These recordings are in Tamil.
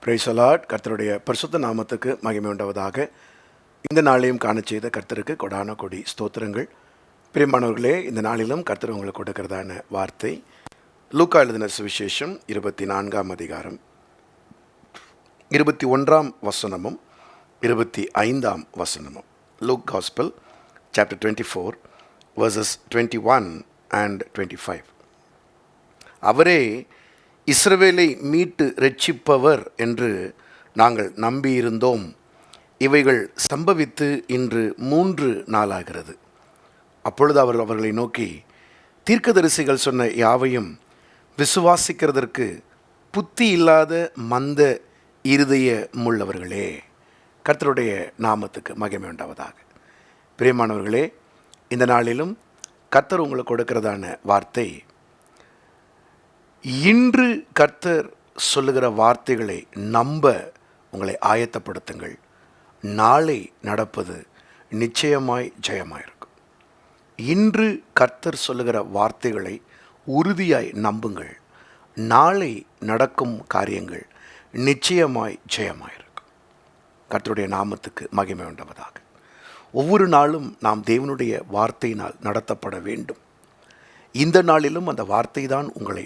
Praise the Lord. கர்த்தருடைய பரிசுத்த நாமத்துக்கு மகிமை உண்டாவதாக. இந்த நாளையும் காண செய்த கர்த்தருக்கு கொடான கொடி ஸ்தோத்திரங்கள். பிரியமானவர்களே, இந்த நாளிலும் கர்த்தர் உங்களுக்கு கொடுக்கிறதான வார்த்தை லூக்கா எழுதின சுவிசேஷம் 24ஆம் அதிகாரம் 21ஆம் வசனமும் 25ஆம் வசனமும். Luke gospel chapter 24 verses 21 and 25. அவரே இஸ்ரவேலை மீட்டு இரட்சிப்பவர் என்று நாங்கள் நம்பியிருந்தோம். இவைகள் சம்பவித்து இன்று 3 நாளாகிறது. அப்பொழுது அவர் அவர்களை நோக்கி, தீர்க்கதரிசிகள் சொன்ன யாவையும் விசுவாசிக்கிறதற்கு புத்தி இல்லாத மந்த இருதயமுள்ளவர்களே. கர்த்தருடைய நாமத்துக்கு மகிமை உண்டாவதாக. பிரியமானவர்களே, இந்த நாளிலும் கர்த்தர் உங்களுக்கு கொடுக்கிறதான வார்த்தை, இன்று கர்த்தர் சொல்லுகிற வார்த்தைகளை நம்ப உங்களை ஆயத்தப்படுத்துங்கள். நாளை நடப்பது நிச்சயமாய் ஜெயமாயிருக்கும். இன்று கர்த்தர் சொல்லுகிற வார்த்தைகளை உறுதியாய் நம்புங்கள். நாளை நடக்கும் காரியங்கள் நிச்சயமாய் ஜெயமாயிருக்கும். கர்த்தருடைய நாமத்துக்கு மகிமை உண்டாவதாக. ஒவ்வொரு நாளும் நாம் தேவனுடைய வார்த்தையினால் நடத்தப்பட வேண்டும். இந்த நாளிலும் அந்த வார்த்தை தான் உங்களை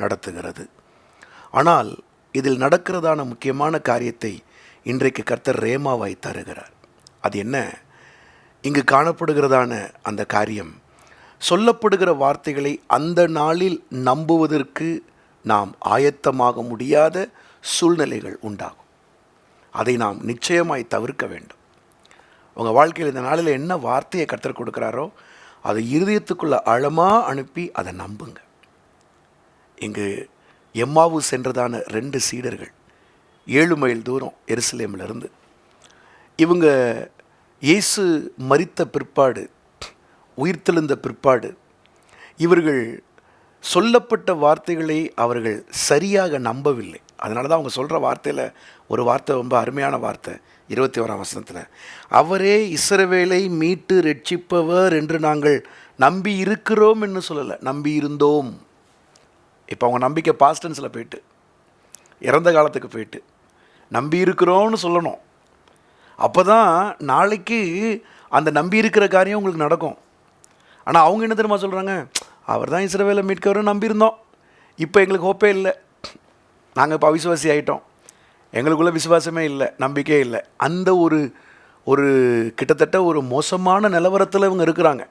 நடத்துகிறது. ஆனால் இதில் நடக்கிறதான முக்கியமான காரியத்தை இன்றைக்கு கர்த்தர் ரேமாவாய் தருகிறார். அது என்ன? இங்கு காணப்படுகிறதான அந்த காரியம், சொல்லப்படுகிற வார்த்தைகளை அந்த நாளில் நம்புவதற்கு நாம் ஆயத்தமாக முடியாத சூழ்நிலைகள் உண்டாகும். அதை நாம் நிச்சயமாய் தவிர்க்க வேண்டும். உங்கள் வாழ்க்கையில் இந்த நாளில் என்ன வார்த்தையை கர்த்தர் கொடுக்குறாரோ அதை இருதயத்துக்குள்ளே ஆழமாக அனுப்பி அதை நம்புங்க. இங்கு எம்மாவு சென்றதான 2 சீடர்கள் 7 மைல் தூரம் எருசலேமிலிருந்து, இவங்க இயேசு மரித்த பிற்பாடு, உயிர்த்தெழுந்த பிற்பாடு, இவர்கள் சொல்லப்பட்ட வார்த்தைகளை அவர்கள் சரியாக நம்பவில்லை. அதனால தான் அவங்க சொல்கிற வார்த்தையில் ஒரு வார்த்தை ரொம்ப அருமையான வார்த்தை. 21ஆம் வசனத்தில், அவரே இஸ்ரவேலை மீட்டு இரட்சிப்பவர் என்று நாங்கள் நம்பி இருக்கிறோம் என்று சொல்லலை, நம்பி இருந்தோம். இப்போ அவங்க நம்பிக்கை பாஸ்டன்ஸில் போயிட்டு, இறந்த காலத்துக்கு போயிட்டு நம்பி இருக்கிறோன்னு சொல்லணும். அப்போ தான் நாளைக்கு அந்த நம்பி இருக்கிற காரியம் உங்களுக்கு நடக்கும். ஆனால் அவங்க என்ன தெரியுமா சொல்கிறாங்க? அவர் தான் இஸ்ரவேலை மீட்கவரும் நம்பியிருந்தோம், இப்போ எங்களுக்கு ஹோப்பே இல்லை, நாங்கள் இப்போ அவிசுவாசி ஆகிட்டோம், எங்களுக்குள்ள விசுவாசமே இல்லை, நம்பிக்கையே இல்லை. அந்த ஒரு கிட்டத்தட்ட ஒரு மோசமான நிலவரத்தில் இவங்க இருக்கிறாங்க.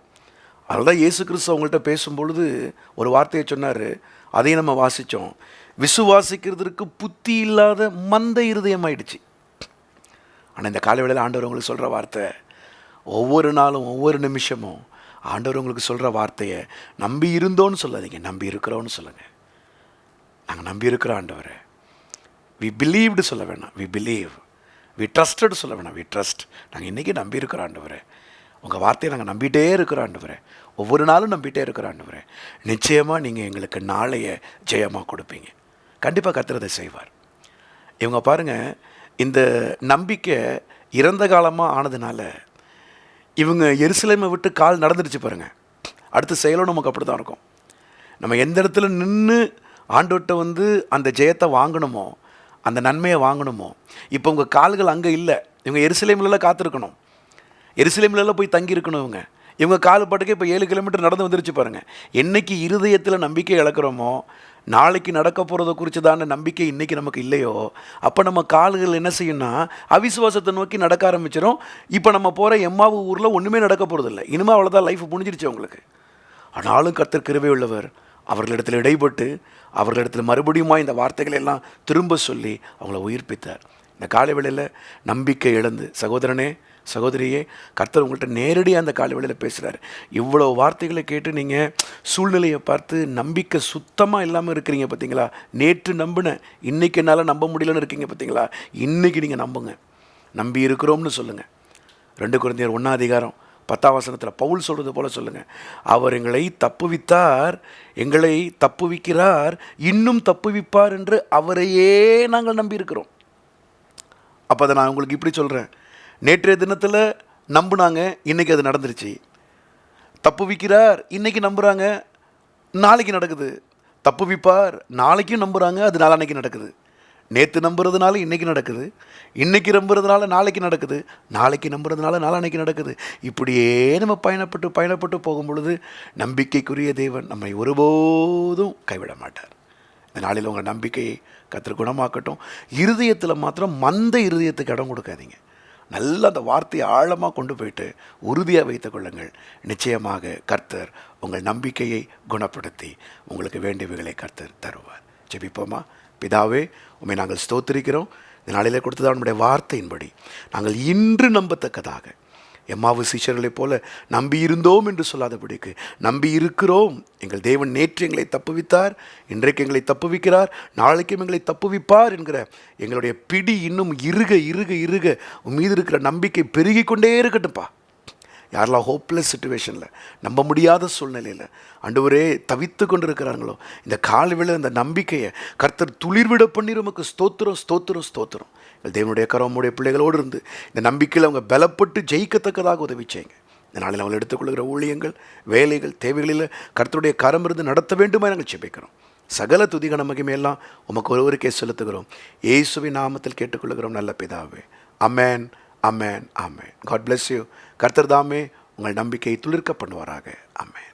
அதனால தான் இயேசு கிறிஸ்து அவங்கள்ட்ட பேசும்பொழுது ஒரு வார்த்தையை சொன்னார். அதையும் நம்ம வாசித்தோம். விசுவாசிக்கிறதுக்கு புத்தி இல்லாத மந்த இருதயம் ஆயிடுச்சு. ஆனால் இந்த காலவேளையில் ஆண்டவர் உங்களுக்கு சொல்கிற வார்த்தை, ஒவ்வொரு நாளும் ஒவ்வொரு நிமிஷமும் ஆண்டவர் உங்களுக்கு சொல்கிற வார்த்தையை நம்பி இருந்தோன்னு சொல்லாதீங்க, நம்பி இருக்கிறோன்னு சொல்லுங்கள். நாங்கள் நம்பி இருக்கிற ஆண்டவரை, வி பிலீவ்டு சொல்ல வேணாம், வி பிலீவ். வி ட்ரஸ்டட் சொல்ல வேணாம், வி ட்ரஸ்ட். நாங்கள் இன்றைக்கி நம்பி இருக்கிற ஆண்டவரே, உங்கள் வார்த்தையை நாங்கள் நம்பிகிட்டே இருக்கிற ஆண்டவரே, ஒவ்வொரு நாளும் நம்பிகிட்டே இருக்கிற ஆண்டவரே, நிச்சயமாக நீங்கள் எங்களுக்கு நாளைய ஜெயமாக கொடுப்பீங்க. கண்டிப்பாக கர்த்தர் அதை செய்வார். இவங்க பாருங்கள், இந்த நம்பிக்கை இறந்த காலமாக ஆனதுனால இவங்க எருசலேமை விட்டு கால் நடந்துடுச்சு பாருங்கள். அடுத்த செயலும் நமக்கு அப்படி தான் இருக்கும். நம்ம எந்த இடத்துல நின்று ஆண்டவர்கிட்ட அந்த ஜெயத்தை வாங்கணுமோ, அந்த நன்மையை வாங்கணுமோ, இப்போ உங்கள் கால்கள் அங்கே இல்லை. இவங்க எருசலேமிலலாம் காத்திருக்கணும், எருசலேமிலலாம் போய் தங்கியிருக்கணும். இவங்க கால் பாட்டுக்கு இப்போ 7 கிலோமீட்டர் நடந்து வந்துருச்சு பாருங்கள். என்றைக்கு இருதயத்தில் நம்பிக்கை இழக்கிறோமோ, நாளைக்கு நடக்க போகிறத குறித்து தான நம்பிக்கை இன்றைக்கி நமக்கு இல்லையோ, அப்போ நம்ம கால்கள் என்ன செய்யணும்னா அவிசுவாசத்தை நோக்கி நடக்க ஆரம்பிச்சிடும். இப்போ நம்ம போகிற எம்மாவு ஊரில் ஒன்றுமே நடக்க போகிறதில்ல. இனிமேல் அவ்வளோதான், லைஃப் முடிஞ்சிருச்சு அவங்களுக்கு. ஆனாலும் கர்த்தர் கிருபை உள்ளவர். அவர்களிடத்தில் இடைப்பட்டு அவர்களிடத்தில் மறுபடியும் இந்த வார்த்தைகளை எல்லாம் திரும்ப சொல்லி அவங்கள உயிர்ப்பித்தார். இந்த காலை வேளையில் நம்பிக்கை இழந்து சகோதரனே, சகோதரியே, கர்த்தர் உங்கள்கிட்ட நேரடியாக அந்த காலை வேளையில் பேசுகிறார். இவ்வளோ வார்த்தைகளை கேட்டு நீங்கள் சூழ்நிலையை பார்த்து நம்பிக்கை சுத்தமாக இல்லாமல் இருக்கிறீங்க பார்த்தீங்களா? நேற்று நம்பினேன், இன்றைக்கி என்னால் நம்ப முடியலன்னு இருக்கீங்க பார்த்தீங்களா? இன்றைக்கி நீங்கள் நம்புங்க, நம்பி இருக்கிறோம்னு சொல்லுங்கள். 2 கொரிந்தியர் 1ஆம் அதிகாரம் 10ஆம் வசனத்தில் பவுல் சொல்கிறது போல் சொல்லுங்கள். அவர் எங்களை தப்புவித்தார், எங்களை தப்புவிக்கிறார், இன்னும் தப்புவிப்பார் என்று அவரையே நாங்கள் நம்பியிருக்கிறோம். அப்போ அதை நான் உங்களுக்கு இப்படி சொல்கிறேன். நேற்றைய தினத்தில் நம்புனாங்க, இன்றைக்கி அது நடந்துருச்சு. தப்புவிக்கிறார், இன்றைக்கி நம்புகிறாங்க, நாளைக்கு நடக்குது. தப்புவிப்பார், நாளைக்கும் நம்புகிறாங்க, அது நாளான்னைக்கு நடக்குது. நேற்று நம்புறதுனால இன்றைக்கி நடக்குது, இன்றைக்கி நம்புறதுனால நாளைக்கு நடக்குது, நாளைக்கு நம்புறதுனால நாளான்னைக்கு நடக்குது. இப்படியே நம்ம பயணப்பட்டு போகும் பொழுது நம்பிக்கைக்குரிய தேவன் நம்மை ஒருபோதும் கைவிட மாட்டார். இந்த நாளில் உங்கள் நம்பிக்கையை கர்த்தர் குணமாக்கட்டும். இருதயத்தில் மாத்திரம் மந்த இருதயத்துக்கு இடம் கொடுக்காதீங்க. நல்ல அந்த வார்த்தையை ஆழமாக கொண்டு போயிட்டு உறுதியாக வைத்துக் கொள்ளுங்கள். நிச்சயமாக கர்த்தர் உங்கள் நம்பிக்கையை குணப்படுத்தி உங்களுக்கு வேண்டியவைகளை கர்த்தர் தருவார். ஜெபிப்போமா. பிதாவே, உம்மை நாங்கள் ஸ்தோத்திரிக்கிறோம். இந்த நாளிலே கொடுத்ததான் நம்முடைய வார்த்தையின்படி நாங்கள் இன்று நம்பத்தக்கதாக எம்மாவு சீஷர்களைப் போல நம்பி இருந்தோம் என்று சொல்லாதபடிக்கு நம்பி இருக்கிறோம். எங்கள் தேவன் நேற்று எங்களை தப்புவித்தார், இன்றைக்கு எங்களை தப்புவிக்கிறார், நாளைக்கும் எங்களை தப்புவிப்பார் என்கிற எங்களுடைய பிடி இன்னும் இருக மீது இருக்கிற நம்பிக்கை பெருகி கொண்டே இருக்கட்டும்ப்பா. யாரெல்லாம் ஹோப்லெஸ் சுச்சுவேஷனில், நம்ப முடியாத சூழ்நிலையில் ஆண்டவரே தவித்து கொண்டு இருக்கிறாங்களோ, இந்த காலவேளை இந்த நம்பிக்கையை கர்த்தர் துளிர்விட பண்ணி நமக்கு ஸ்தோத்திரம் ஸ்தோத்திரம் ஸ்தோத்திரம். எங்கள் தேவனுடைய கரமுடைய பிள்ளைகளோடு இருந்து இந்த நம்பிக்கையில் அவங்க பலப்பட்டு ஜெயிக்கத்தக்கதாக உதவி செய்யுங்க. இந்த நாளில் அவங்களை எடுத்துக்கொள்கிற ஊழியங்கள், வேலைகள், தேவைகளில் கர்த்தருடைய கரம் இருந்து நடத்த வேண்டுமா நாங்கள் ஜெபிக்கிறோம். சகல துதிகன மகிமையெல்லாம் உமக்கு ஒருவருக்கே செலுத்துகிறோம். இயேசுவின் நாமத்தில் கேட்டுக்கொள்கிறோம் நல்ல பிதாவே. அமேன், அமேன், அமேன். God bless you. கர்த்தர் தாமே உங்கள் நம்பிக்கையை துளிர்க்க பண்ணுவாராக. அமேன்.